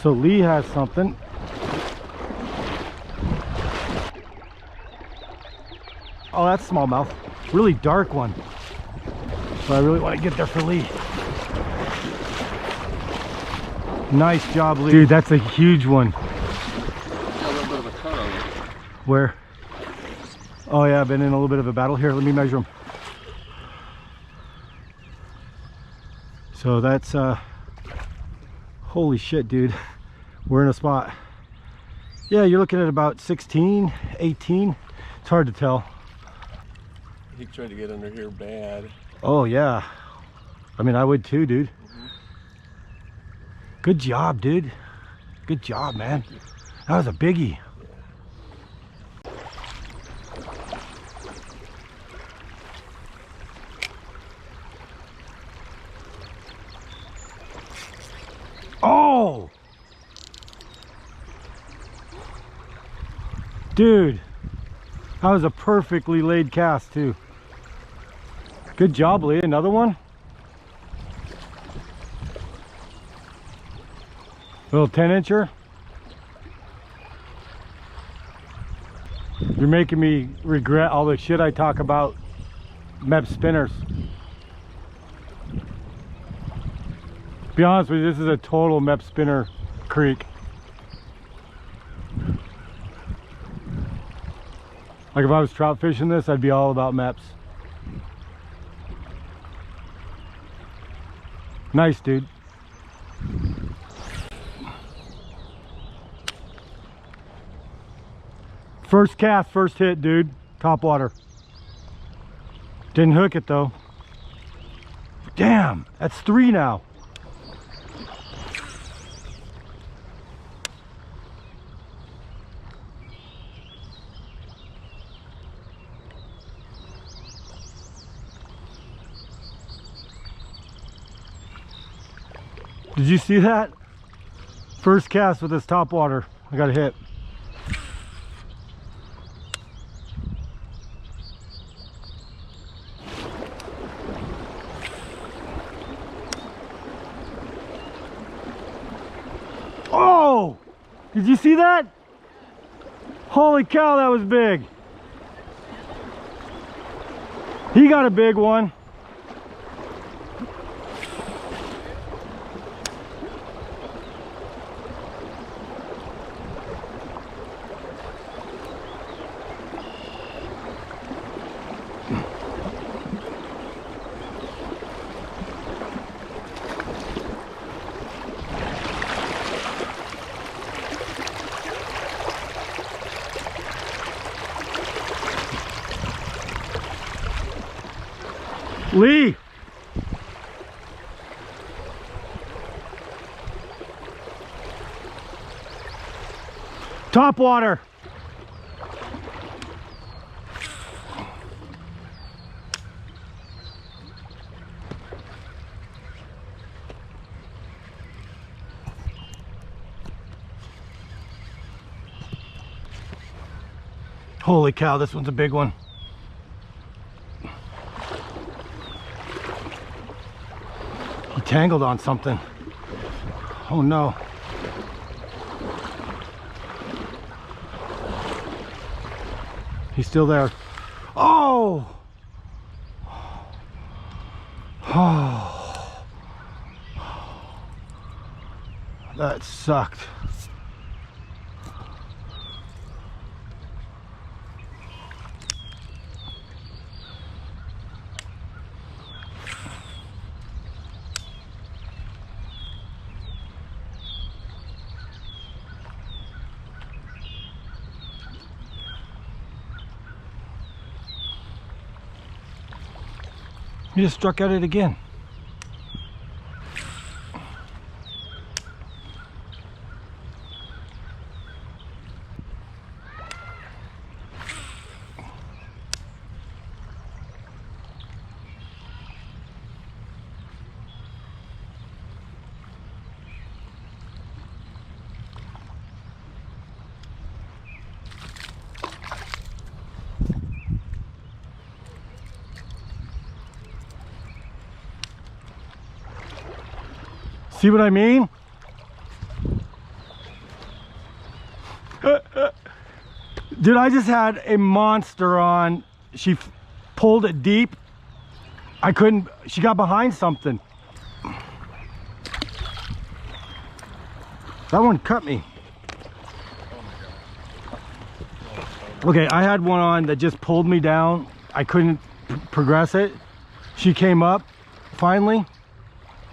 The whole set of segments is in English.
So Lee has something. Oh, that's smallmouth. Really dark one. But I really want to get there for Lee. Nice job, Lee. Dude, that's a huge one. Yeah, a little bit of a cut on it. Where? Oh yeah, I've been in a little bit of a battle here. Let me measure them. So that's holy shit, dude. We're in a spot. Yeah, you're looking at about 16, 18. It's hard to tell. He tried to get under here bad. Oh yeah. I mean, I would too, dude. Good job, dude. Good job, man. That was a biggie. Oh! Dude, that was a perfectly laid cast too. Good job, Lee. Another one? Little 10-incher. You're making me regret all the shit I talk about Mep spinners. Be honest with you, this is a total Mep spinner creek. Like if I was trout fishing this, I'd be all about Meps. Nice, dude. First cast, first hit, dude. Top water. Didn't hook it though. Damn, that's 3 now. Did you see that? First cast with this top water. I got a hit. Oh! Did you see that? Holy cow, that was big. He got a big one. Lee! Top water! Holy cow, this one's a big one. He tangled on something. Oh no. He's still there. Oh! Oh. That sucked. You just struck at it again. See what I mean? Dude, I just had a monster on. She pulled it deep. I couldn't, she got behind something. That one cut me. Okay, I had one on that just pulled me down. I couldn't progress it. She came up finally.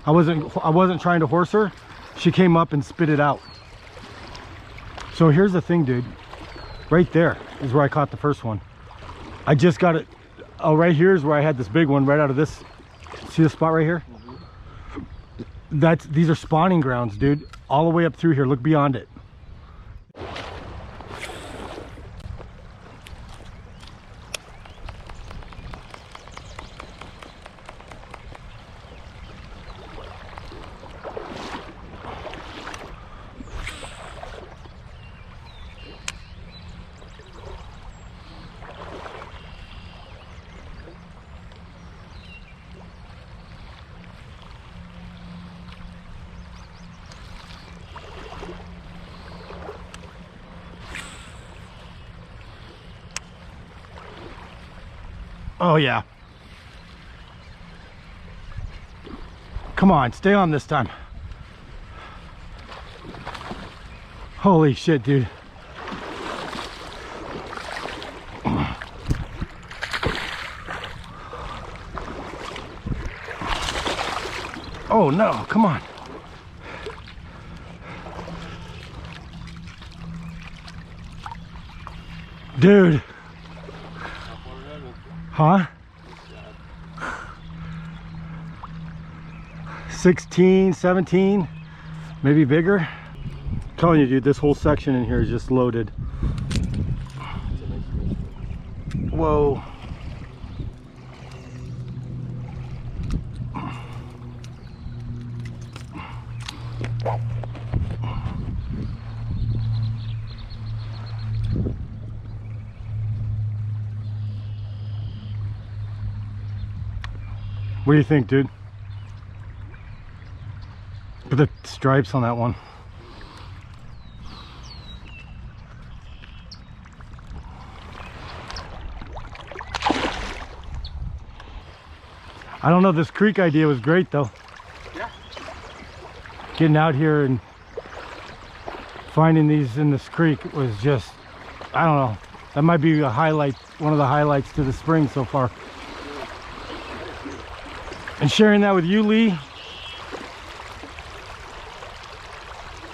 I wasn't trying to horse her. She came up and spit it out. So here's the thing, dude. Right there is where I caught the first one. I just got it. Oh, right here is where I had this big one right out of this. See the spot right here? These are spawning grounds, dude. All the way up through here. Look beyond it. Oh yeah. Come on, stay on this time. Holy shit, dude. Oh no, come on. Dude. Huh? 16, 17, maybe bigger. I'm telling you, dude, this whole section in here is just loaded. Whoa. What do you think, dude? Look at the stripes on that one. I don't know, this creek idea was great though. Yeah. Getting out here and finding these in this creek was just, I don't know. That might be a highlight, one of the highlights to the spring so far. And sharing that with you, Lee.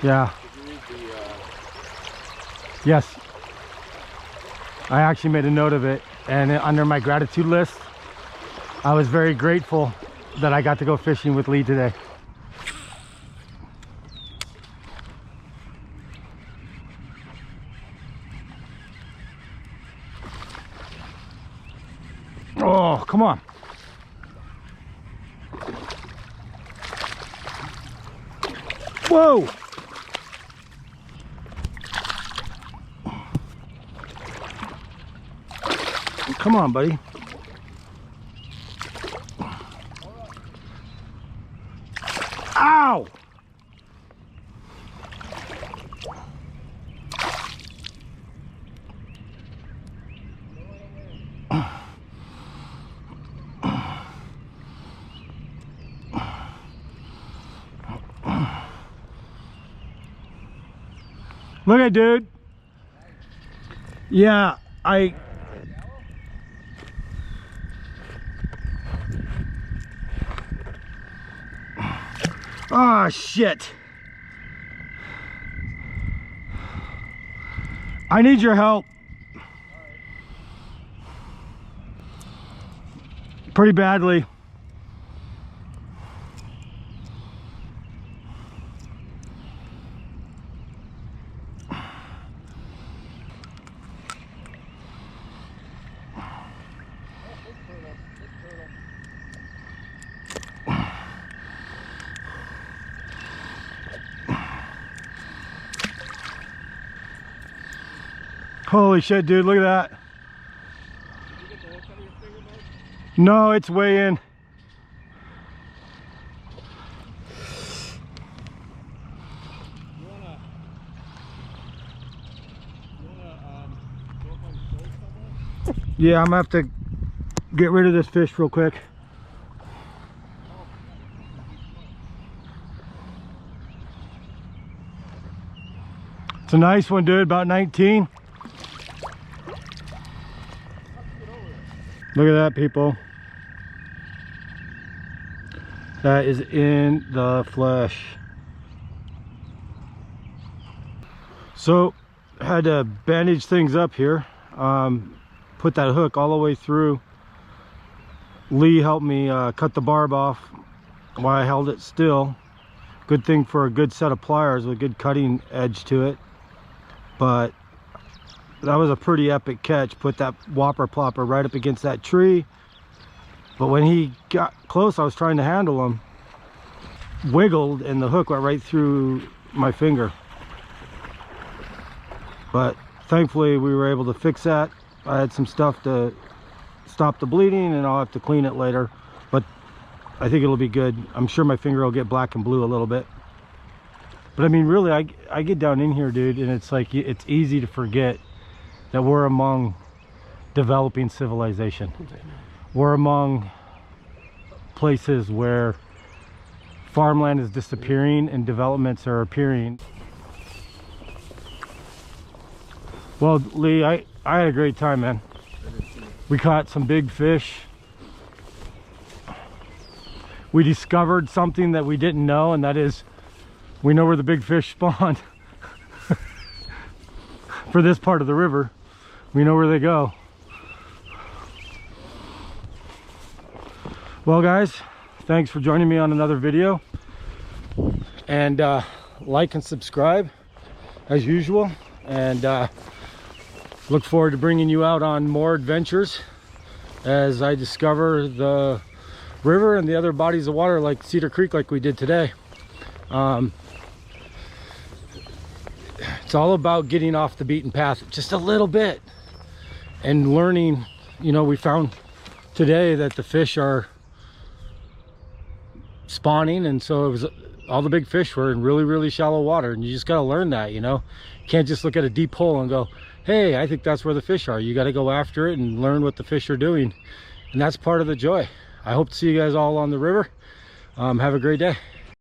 Yeah. Did you read the, Yes. I actually made a note of it, and under my gratitude list, I was very grateful that I got to go fishing with Lee today. Oh, come on. Whoa! Come on, buddy. Ow! Look at, dude. Yeah, oh shit. I need your help. Pretty badly. Holy shit, dude, look at that. did you get the hook out of your finger, bud? No, it's way in. You wanna go Yeah, I'm gonna have to get rid of this fish real quick. It's a nice one, dude, about 19. Look at that, people. That is in the flesh. So, had to bandage things up here. Put that hook all the way through. Lee helped me cut the barb off while I held it still. Good thing for a good set of pliers with a good cutting edge to it. But that was a pretty epic catch. Put that whopper plopper right up against that tree. But when he got close, I was trying to handle him. Wiggled and the hook went right through my finger. But thankfully we were able to fix that. I had some stuff to stop the bleeding and I'll have to clean it later. But I think it'll be good. I'm sure my finger will get black and blue a little bit. But I mean, really, I get down in here, dude, and it's like, it's easy to forget that we're among developing civilization. We're among places where farmland is disappearing and developments are appearing. Well, Lee, I had a great time, man. We caught some big fish. We discovered something that we didn't know, and that is we know where the big fish spawn. For this part of the river, we know where they go. Well, guys, thanks for joining me on another video, and like and subscribe as usual, and look forward to bringing you out on more adventures as I discover the river and the other bodies of water like Cedar Creek, like we did today. It's all about getting off the beaten path just a little bit and learning. You know, we found today that the fish are spawning, and so it was, all the big fish were in really shallow water, and you just got to learn that. You know, you can't just look at a deep hole and go, hey, I think that's where the fish are. You got to go after it and learn what the fish are doing, and that's part of the joy. I hope to see you guys all on the river. Have a great day.